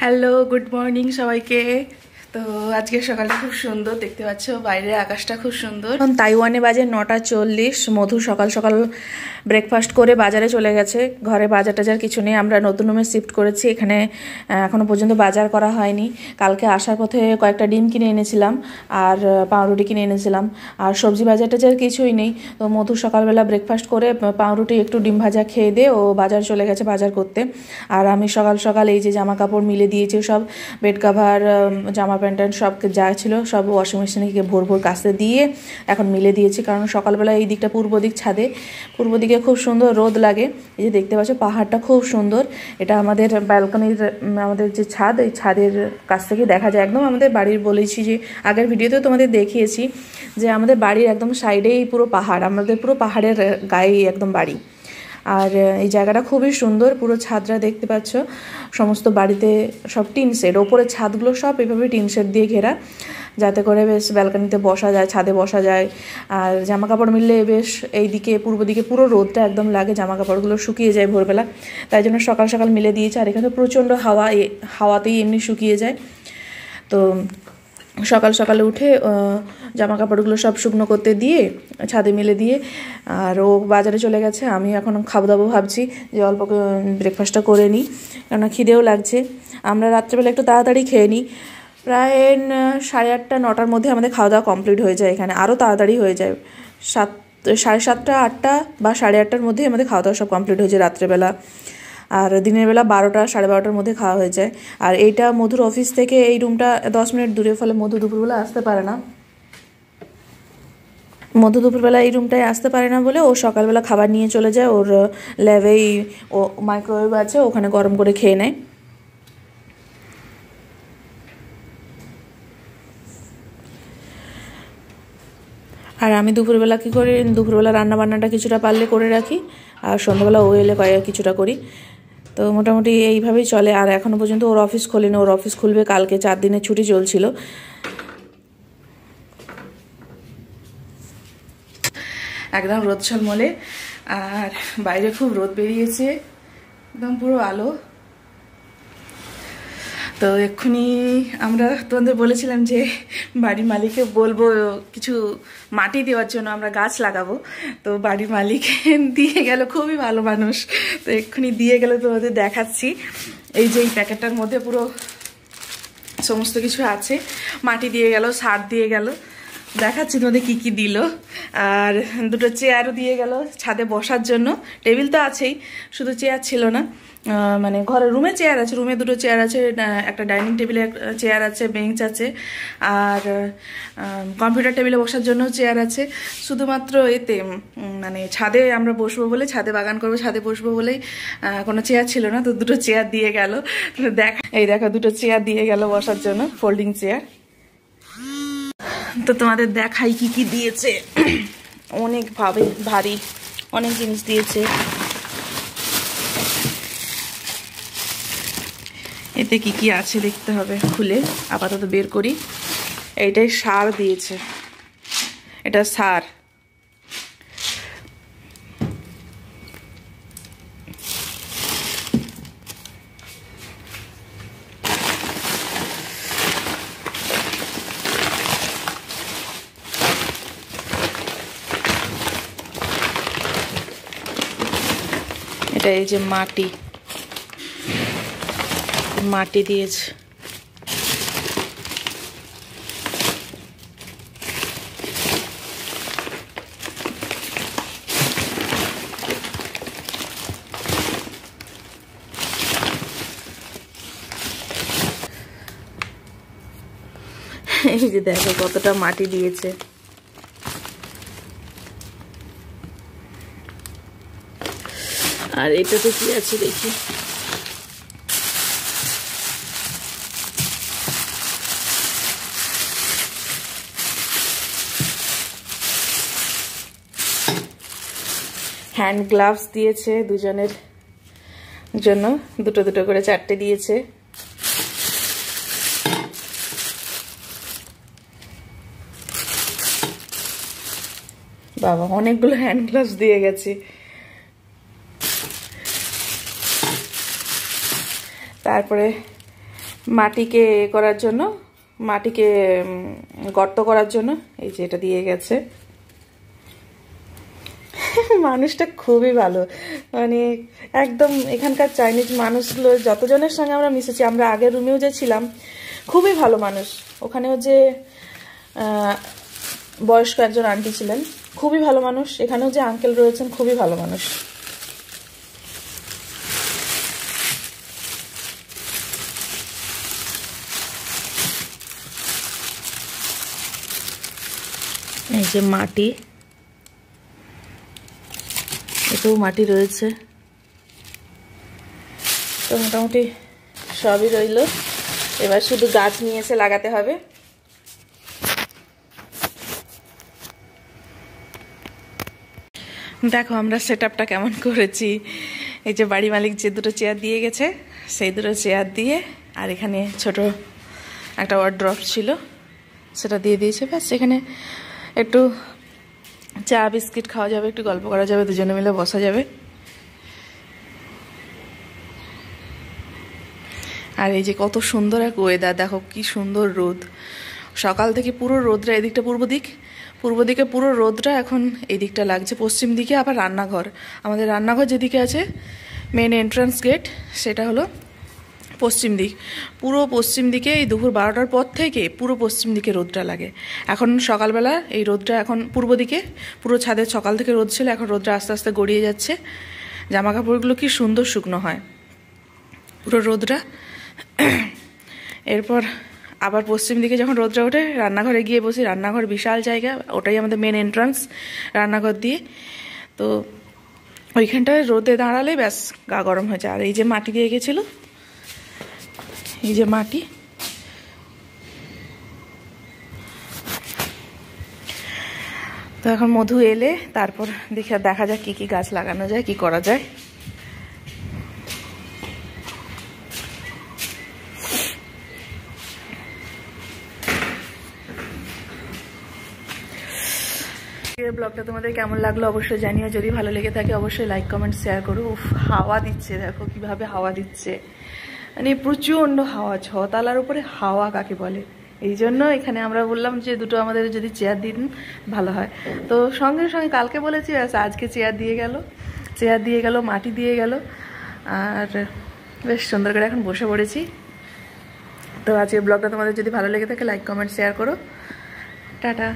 Hello, good morning সবাইকে। তো আজকে সকালটা খুব সুন্দর দেখতে পাচ্ছ, বাইরের আকাশটা খুব সুন্দর। তাইওয়ানে বাজে 9:40। মধু সকাল সকাল ব্রেকফাস্ট করে বাজারে চলে গেছে। ঘরে বাজার টাজার কিছু নেই, আমরা নতুন রুমে শিফট করেছি। এখানে এখনো পর্যন্ত বাজার করা হয়নি। কালকে আসার পথে কয়েকটা ডিম কিনে এনেছিলাম আর পাউরুটি কিনে এনেছিলাম, আর সবজি বাজার টাজার কিছুই নেই। তো মধু সকালবেলা ব্রেকফাস্ট করে পাউরুটি একটু ডিম ভাজা খেয়ে দিয়ে ও বাজার চলে গেছে বাজার করতে। আর আমি সকাল সকাল এই যে জামা কাপড় মিলে দিয়েছি, সব বেড কাভার, জামা প্যান্ট সব যা ছিল সব ওয়াশিং মেশিনে ভোর ভোর কাচতে দিয়ে এখন মিলে দিয়েছি। কারণ সকালবেলা এই দিকটা পূর্ব দিক, ছাদে পূর্ব দিকে খুব সুন্দর রোদ লাগে। এই যে দেখতে পাচ্ছ পাহাড়টা খুব সুন্দর। এটা আমাদের ব্যালকনির, আমাদের যে ছাদ, এই ছাদের কাছ থেকে দেখা যায় একদম আমাদের বাড়ির। বলেছি যে আগের ভিডিওতেও তোমাদের দেখিয়েছি যে আমাদের বাড়ির একদম সাইডেই পুরো পাহাড়, আমাদের পুরো পাহাড়ের গায়েই একদম বাড়ি। আর এই জায়গাটা খুবই সুন্দর, পুরো ছাদরা দেখতে পাচ্ছ সমস্ত বাড়িতে সব টিন শেড, ওপরের ছাদগুলো সব এভাবে টিন শেড দিয়ে ঘেরা, যাতে করে বেশ ব্যালকনিতে বসা যায়, ছাদে বসা যায়। আর জামা কাপড় মিললে বেশ এই দিকে পূর্ব দিকে পুরো রোদটা একদম লাগে, জামা কাপড়গুলো শুকিয়ে যায় ভোরবেলা। তাই জন্য সকাল সকাল মিলে দিয়েছে। আর এখানে প্রচণ্ড হাওয়া, হাওয়াতেই এমনি শুকিয়ে যায়। তো সকাল সকালে উঠে জামা কাপড়গুলো সব শুকনো করতে দিয়ে ছাদে মেলে দিয়ে আর ও বাজারে চলে গেছে। আমি এখন খাবো দাবো ভাবছি যে অল্প ব্রেকফাস্টটা করে নিই, কেননা খিদেও লাগছে। আমরা রাত্রেবেলা একটু তাড়াতাড়ি খেয়ে নিই, প্রায় 8:30 9টার মধ্যে আমাদের খাওয়া দাওয়া কমপ্লিট হয়ে যায়। এখানে আরও তাড়াতাড়ি হয়ে যায়, 7:30 8টা বা 8:30টার মধ্যে আমাদের খাওয়া দাওয়া সব কমপ্লিট হয়ে যায় রাত্রেবেলা। আর দিনের বেলা 12টা 12:30টার মধ্যে খাওয়া হয়ে যায়। আর এইটা মধুর অফিস থেকে এই রুমটা 10 মিনিট দূরে, ফলে মধু দুপুরবেলা আসতে পারে না। মধু দুপুরবেলা এই রুমটায় আসতে পারে না বলে ও সকালবেলা খাবার নিয়ে চলে যায়। ওর ল্যাবেই ও মাইক্রোওয়েভ আছে, ওখানে গরম করে খেয়ে নেয়। আর আমি দুপুরবেলা কী করি, দুপুরবেলা রান্নাবান্নাটা কিছুটা পারলে করে রাখি, আর সন্ধ্যাবেলা ও এলে কিছুটা করি। তো মোটামুটি এইভাবেই চলে। আর এখনও পর্যন্ত ওর অফিস খোলেনি, ওর অফিস খুলবে কালকে, 4 দিনের ছুটি চলছিল। একদম রোদ ঝলমলে, আর বাইরে খুব রোদ বেরিয়েছে, একদম পুরো আলো। তো এক্ষুনি আমরা তোমাদের বলেছিলাম যে বাড়ির মালিককে বলবো কিছু মাটি দেওয়ার জন্য, আমরা গাছ লাগাবো। তো বাড়ির মালিক দিয়ে গেল, খুবই ভালো মানুষ। তো এক্ষুনি দিয়ে গেল, তোমাদের দেখাচ্ছি। এই যে এই প্যাকেটটার মধ্যে পুরো সমস্ত কিছু আছে, মাটি দিয়ে গেল, সার দিয়ে গেল, দেখাচ্ছি তোমাদের কি কি দিল। আর 2টো চেয়ারও দিয়ে গেল ছাদে বসার জন্য। টেবিল তো আছেই, শুধু চেয়ার ছিল না, মানে ঘরের রুমে চেয়ার আছে, রুমে 2টো চেয়ার আছে, একটা ডাইনিং টেবিলে চেয়ার আছে, বেঞ্চ আছে, আর কম্পিউটার টেবিলে বসার জন্য চেয়ার আছে। শুধুমাত্র এতে মানে ছাদে আমরা বসবো বলে, ছাদে বাগান করবো, ছাদে বসবো বলেই কোনো চেয়ার ছিল না। তো 2টো চেয়ার দিয়ে গেল। এই দেখো 2টো চেয়ার দিয়ে গেল বসার জন্য, ফোল্ডিং চেয়ার। তো তোমাদের দেখাই কি কি দিয়েছে। অনেক ভারী অনেক জিনিস দিয়েছে। এতে কি কি আছে দেখতে হবে, খুলে আপাতত বের করি। এইটাই সার দিয়েছে, এটা সার। এটা এই যে মাটি দিয়েছে। এই যে দেখো কতটা মাটি দিয়েছে। আর এটাতে কি আছে দেখি, হ্যান্ড গ্লাভস দিয়েছে দুজনের জন্য, 2টো করে 4টে দিয়েছে। বাবা অনেকগুলো হ্যান্ড গ্লাভস দিয়ে গেছে। তারপরে মাটিকে করার জন্য, মাটিকে গর্ত করার জন্য এই যে এটা দিয়ে গেছে। মানুষটা খুবই ভালো, মানে একদম এখানকার চাইনিজ মানুষগুলো যতজনের সঙ্গে আমরা মিশেছি, আমরা আগের রুমেও যে ছিলাম, খুবই ভালো মানুষ। ওখানেও যে বয়স্ক একজন আন্টি ছিলেন, খুবই ভালো মানুষ। এখানেও যে আঙ্কেল রয়েছেন, খুবই ভালো মানুষ। এই যে মাটি, এতেও মাটি রয়েছে। তো মোটামুটি সবই রইল, এবার শুধু গাছ নিয়ে এসে লাগাতে হবে। দেখো আমরা সেটআপটা কেমন করেছি। এই যে বাড়ি মালিক যে দুটো চেয়ার দিয়ে গেছে, সেই দুটো চেয়ার দিয়ে, আর এখানে ছোট একটা ওয়ার্ড্রপ ছিল সেটা দিয়ে দিয়েছে। ব্যাস এখানে একটু চা বিস্কিট খাওয়া যাবে, একটু গল্প করা যাবে, দুজনে মিলে বসা যাবে। আর এই যে কত সুন্দর এক ওয়েদার, দেখো কি সুন্দর রোদ। সকাল থেকে পুরো রোদটা, এদিকটা পূর্ব দিকে পুরো রোদটা এখন এই দিকটা লাগছে, পশ্চিম দিকে আবার রান্নাঘর। আমাদের রান্নাঘর যেদিকে আছে, মেন এন্ট্রান্স গেট, সেটা হলো পশ্চিম দিক। পুরো পশ্চিম দিকে এই দুপুর 12টার পর থেকে পুরো পশ্চিম দিকে রোদটা লাগে। এখন সকালবেলা এই রোদটা এখন পূর্ব দিকে, পুরো ছাদের সকাল থেকে রোদ ছিল, এখন রোদটা আস্তে আস্তে গড়িয়ে যাচ্ছে। জামা কাপড়গুলো কি সুন্দর শুকনো হয় পুরো রোদটা। এরপর আবার পশ্চিম দিকে যখন রোদটা ওঠে, রান্নাঘরে গিয়ে বসি। রান্নাঘর বিশাল জায়গা, ওটাই আমাদের মেন এন্ট্রান্স রান্নাঘর দিয়ে। তো ওইখানটায় রোদে দাঁড়ালে ব্যাস গা গরম হয়ে যায়। আর এই যে মাটি দিয়ে গেছিলো, এই যে মাটি, তো এখন মধু এলে তারপর দেখা যাক কি কি গাছ লাগানো যায়, কি করা যায়। ব্লগটা তোমাদের কেমন লাগলো অবশ্যই জানিও। যদি ভালো লেগে থাকে অবশ্যই লাইক কমেন্ট শেয়ার করো। উফ, হাওয়া দিচ্ছে, দেখো কিভাবে হাওয়া দিচ্ছে, মানে প্রচণ্ড হাওয়া। 6 তলার উপরে হাওয়া কাকে বলে। এই জন্য এখানে আমরা বললাম যে দুটো আমাদের যদি চেয়ার দিন ভালো হয়। তো সঙ্গে সঙ্গে কালকে বলেছি, আজকে চেয়ার দিয়ে গেল, মাটি দিয়ে গেল, আর বেশ সুন্দর করে এখন বসে পড়েছি। তো আজকের ব্লগটা তোমাদের যদি ভালো লেগে থাকে লাইক কমেন্ট শেয়ার করো। টাটা।